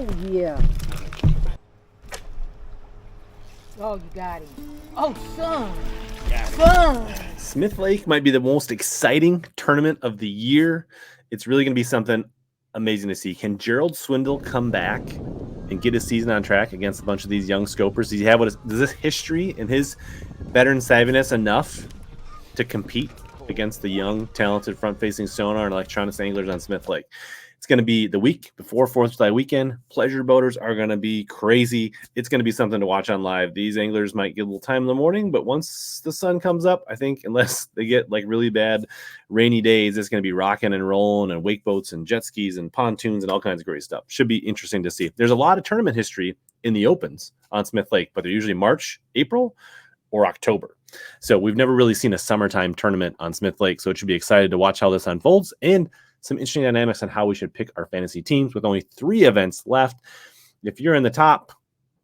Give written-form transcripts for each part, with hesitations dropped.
Oh, yeah. Oh, you got him. Oh, son. Son. Smith Lake might be the most exciting tournament of the year. It's really going to be something amazing to see. Can Gerald Swindle come back and get his season on track against a bunch of these young scopers? Does he have does this history and his veteran savviness enough to compete against the young, talented front-facing sonar and electronics anglers on Smith Lake? It's going to be the week before 4th of July weekend. Pleasure boaters are going to be crazy. It's going to be something to watch on live. These anglers might get a little time in the morning, but once the sun comes up, I think, unless they get like really bad rainy days, it's going to be rocking and rolling and wake boats and jet skis and pontoons and all kinds of great stuff. Should be interesting to see. There's a lot of tournament history in the opens on Smith Lake, but they're usually March, April, or October. So we've never really seen a summertime tournament on Smith Lake. So it should be excited to watch how this unfolds and some interesting dynamics on how we should pick our fantasy teams with only 3 events left. If you're in the top,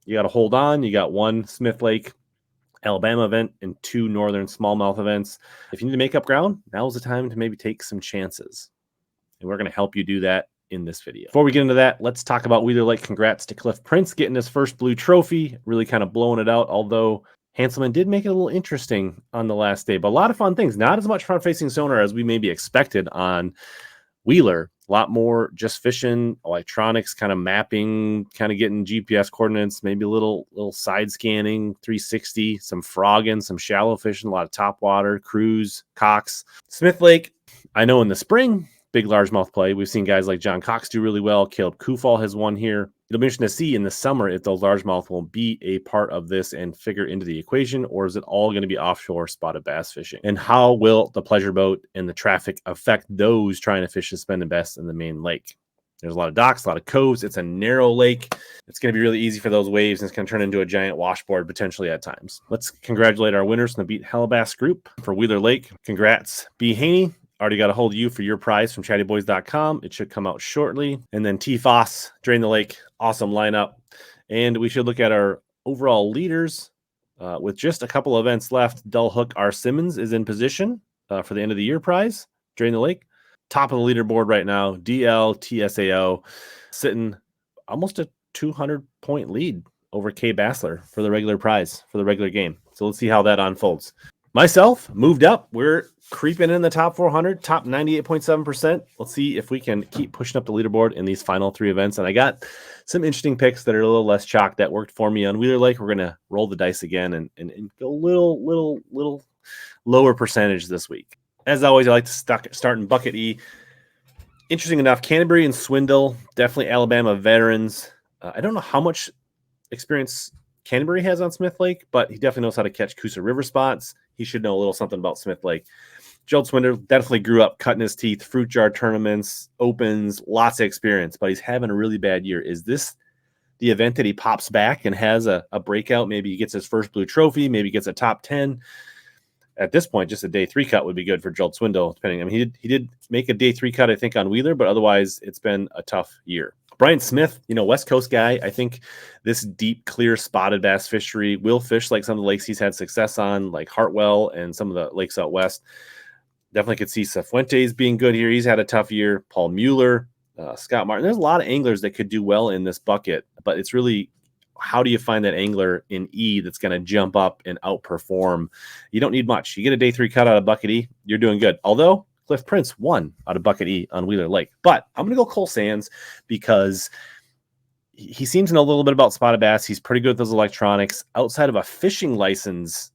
you got to hold on. You got 1 Smith Lake, Alabama event and 2 Northern smallmouth events. If you need to make up ground, now's the time to maybe take some chances. And we're going to help you do that in this video. Before we get into that, let's talk about Wheeler Lake. Congrats to Cliff Prince getting his first blue trophy, really kind of blowing it out, although Hanselman did make it a little interesting on the last day, but a lot of fun things. Not as much front-facing sonar as we maybe expected on Wheeler. A lot more just fishing, electronics, kind of mapping, kind of getting GPS coordinates, maybe a little side scanning, 360, some frogging, some shallow fishing, a lot of top water, cruise, Cox. Smith Lake, I know in the spring, big largemouth play. We've seen guys like John Cox do really well. Caleb Kufal has won here. It'll be interesting to see in the summer if those largemouth will be a part of this and figure into the equation, or is it all going to be offshore spotted bass fishing? And how will the pleasure boat and the traffic affect those trying to fish suspended bass in the main lake? There's a lot of docks, a lot of coves. It's a narrow lake. It's going to be really easy for those waves, and it's going to turn into a giant washboard potentially at times. Let's congratulate our winners from the Beat HellaBass group for Wheeler Lake. Congrats, B. Haney. Already got a hold of you for your prize from chattyboys.com. It should come out shortly. And then T. Foss, Drain the Lake, awesome lineup. And we should look at our overall leaders with just a couple events left. Dull Hook R. Simmons is in position for the end of the year prize. Drain the Lake. Top of the leaderboard right now. DL TSAO sitting almost a 200-point lead over K. Bassler for the regular prize, for the regular game. So let's see how that unfolds. Myself moved up. We're creeping in the top 400, top 98.7%. Let's see if we can keep pushing up the leaderboard in these final 3 events. And I got some interesting picks that are a little less chalk that worked for me on Wheeler Lake. We're going to roll the dice again and go a little lower percentage this week. As always, I like to start in bucket E. Interesting enough, Canterbury and Swindle, definitely Alabama veterans. I don't know how much experience Canterbury has on Smith Lake, but he definitely knows how to catch Coosa River spots. He should know a little something about Smith Lake. Gerald Swindle definitely grew up cutting his teeth, fruit jar tournaments, opens, lots of experience, but he's having a really bad year. Is this the event that he pops back and has a breakout? Maybe he gets his first blue trophy, maybe gets a top 10. At this point, just a day 3 cut would be good for Gerald Swindle, depending. I mean, he did make a day 3 cut, I think, on Wheeler, but otherwise it's been a tough year. Brian Smith, West Coast guy. I think this deep, clear, spotted bass fishery will fish like some of the lakes he's had success on, like Hartwell and some of the lakes out west. Definitely could see Cifuentes being good here. He's had a tough year. Paul Mueller, Scott Martin. There's a lot of anglers that could do well in this bucket, but it's really how do you find that angler in E that's going to jump up and outperform? You don't need much. You get a day 3 cut out of bucket E, you're doing good. Although Cliff Prince won out of bucket E on Wheeler Lake. But I'm going to go Cole Sands because he seems to know a little bit about spotted bass. He's pretty good with those electronics. Outside of a fishing license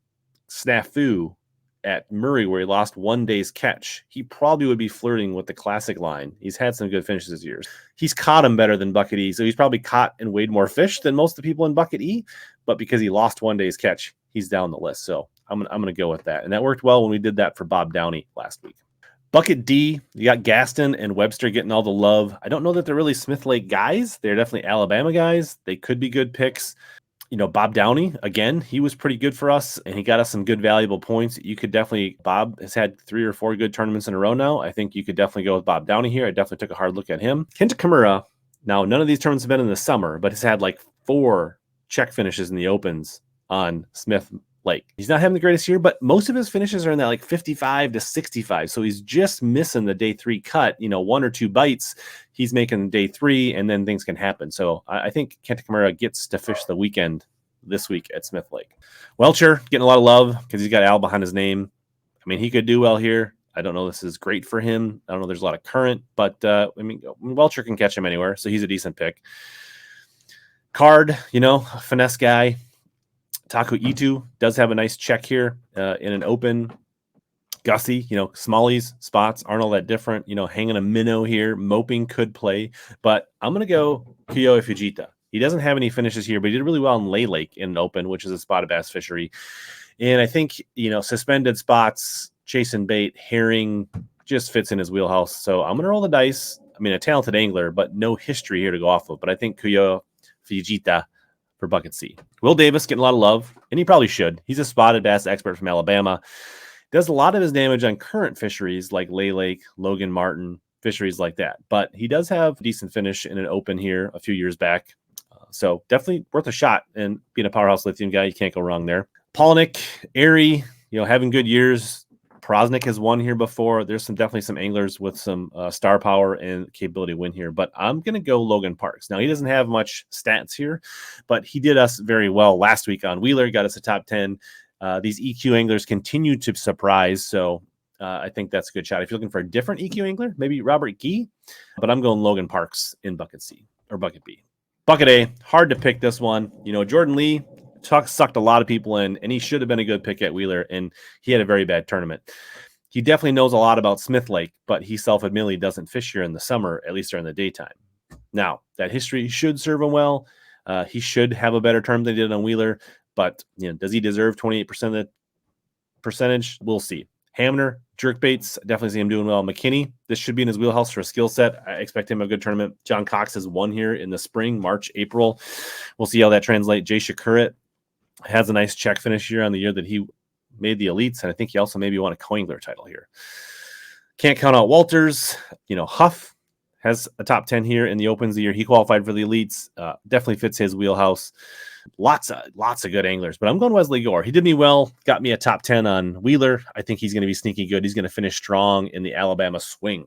snafu at Murray where he lost 1 day's catch, he probably would be flirting with the classic line. He's had some good finishes this year. He's caught him better than bucket E, so he's probably caught and weighed more fish than most of the people in bucket E, but because he lost 1 day's catch, he's down the list. So I'm going to go with that. And that worked well when we did that for Bob Downey last week. Bucket D, you got Gaston and Webster getting all the love. I don't know that they're really Smith Lake guys. They're definitely Alabama guys. They could be good picks. Bob Downey, again, he was pretty good for us, and he got us some good, valuable points. You could definitely, Bob has had 3 or 4 good tournaments in a row now. I think you could definitely go with Bob Downey here. I definitely took a hard look at him. Kenta Kimura, now none of these tournaments have been in the summer, but has had like 4 check finishes in the opens on Smith Lake. He's not having the greatest year, but most of his finishes are in that like 55 to 65. So he's just missing the day 3 cut, 1 or 2 bites. He's making day 3, and then things can happen. So I think Kenta Kimura gets to fish the weekend this week at Smith Lake. Welcher getting a lot of love because he's got Al behind his name. I mean, he could do well here. I don't know this is great for him. I don't know there's a lot of current, but Welcher can catch him anywhere, so he's a decent pick. Card, a finesse guy. Taku Itu does have a nice check here in an open. Gussie, smallies, spots aren't all that different. Hanging a minnow here. Moping could play, but I'm going to go Kiyoe Fujita. He doesn't have any finishes here, but he did really well in Lay Lake in an open, which is a spotted bass fishery. And I think, suspended spots, chasing bait, herring just fits in his wheelhouse. So I'm going to roll the dice. I mean, a talented angler, but no history here to go off of. But I think Kiyoe Fujita for bucket C. Will Davis getting a lot of love, and he probably should. He's a spotted bass expert from Alabama. Does a lot of his damage on current fisheries like Lay Lake, Logan Martin, fisheries like that. But he does have a decent finish in an open here a few years back. So definitely worth a shot. And being a powerhouse lithium guy, you can't go wrong there. Polnick, Airy, having good years. Prosnick has won here before. There's definitely some anglers with some star power and capability to win here, but I'm going to go Logan Parks. Now, he doesn't have much stats here, but he did us very well last week on Wheeler, got us a top 10. These EQ anglers continue to surprise, so I think that's a good shot. If you're looking for a different EQ angler, maybe Robert Gee, but I'm going Logan Parks in bucket C or bucket B. Bucket A, hard to pick this one. Jordan Lee sucked a lot of people in, and he should have been a good pick at Wheeler, and he had a very bad tournament. He definitely knows a lot about Smith Lake, but he self-admittedly doesn't fish here in the summer, at least during the daytime. Now, that history should serve him well. He should have a better term than he did on Wheeler, but does he deserve 28% of the percentage? We'll see. Hamner, jerkbaits, definitely see him doing well. McKinney, this should be in his wheelhouse for a skill set. I expect him a good tournament. John Cox has won here in the spring, March, April. We'll see how that translates. Jay Shakurit has a nice check finish here on the year that he made the elites, and I think he also maybe won a co-angler title here. Can't count out Walters. Huff has a top 10 here in the opens the year he qualified for the elites. Definitely fits his wheelhouse. Lots of good anglers, but I'm going Wesley Gore. He did me well, got me a top 10 on Wheeler. I think he's going to be sneaky good. He's going to finish strong in the Alabama swing.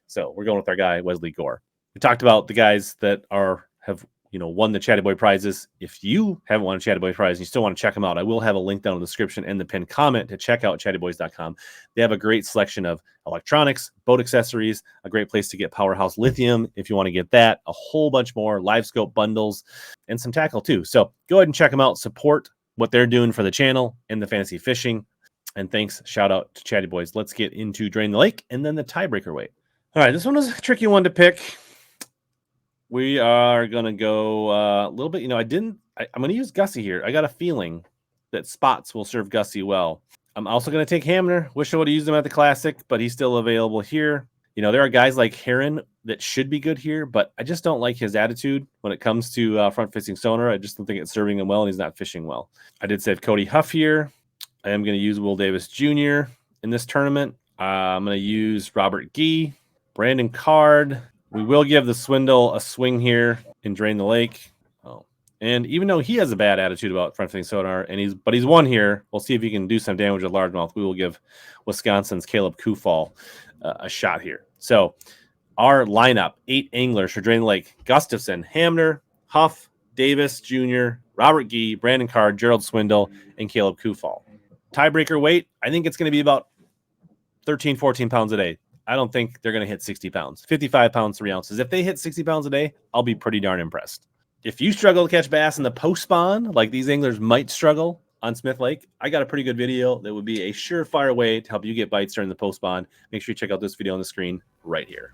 So we're going with our guy, Wesley Gore. We talked about the guys that have won the Chatty Boy prizes. If you haven't won a Chatty Boy prize and you still want to check them out, I will have a link down in the description and the pinned comment to check out chattyboys.com. They have a great selection of electronics, boat accessories, a great place to get Powerhouse Lithium if you want to get that, a whole bunch more, live scope bundles, and some tackle too. So go ahead and check them out. Support what they're doing for the channel and the fantasy fishing. And thanks. Shout out to Chatty Boys. Let's get into Drain the Lake and then the tiebreaker weight. All right, this one was a tricky one to pick. We are going to go a little bit, I'm going to use Gussie here. I got a feeling that spots will serve Gussie well. I'm also going to take Hamner. Wish I would have used him at the Classic, but he's still available here. There are guys like Heron that should be good here, but I just don't like his attitude when it comes to front-facing sonar. I just don't think it's serving him well, and he's not fishing well. I did save Cody Huff here. I am going to use Will Davis Jr. in this tournament. I'm going to use Robert Gee, Brandon Card. We will give the Swindle a swing here and Drain the Lake. And even though he has a bad attitude about front-facing sonar, but he's won here, we'll see if he can do some damage with largemouth. We will give Wisconsin's Caleb Kufall a shot here. So our lineup, 8 anglers for Drain the Lake: Gustafson, Hamner, Huff, Davis Jr., Robert Gee, Brandon Card, Gerald Swindle, and Caleb Kufall. Tiebreaker weight, I think it's going to be about 13, 14 pounds a day. I don't think they're going to hit 60 pounds. 55 pounds, 3 ounces. If they hit 60 pounds a day, I'll be pretty darn impressed. If you struggle to catch bass in the post spawn, like these anglers might struggle on Smith Lake, I got a pretty good video that would be a surefire way to help you get bites during the post spawn. Make sure you check out this video on the screen right here.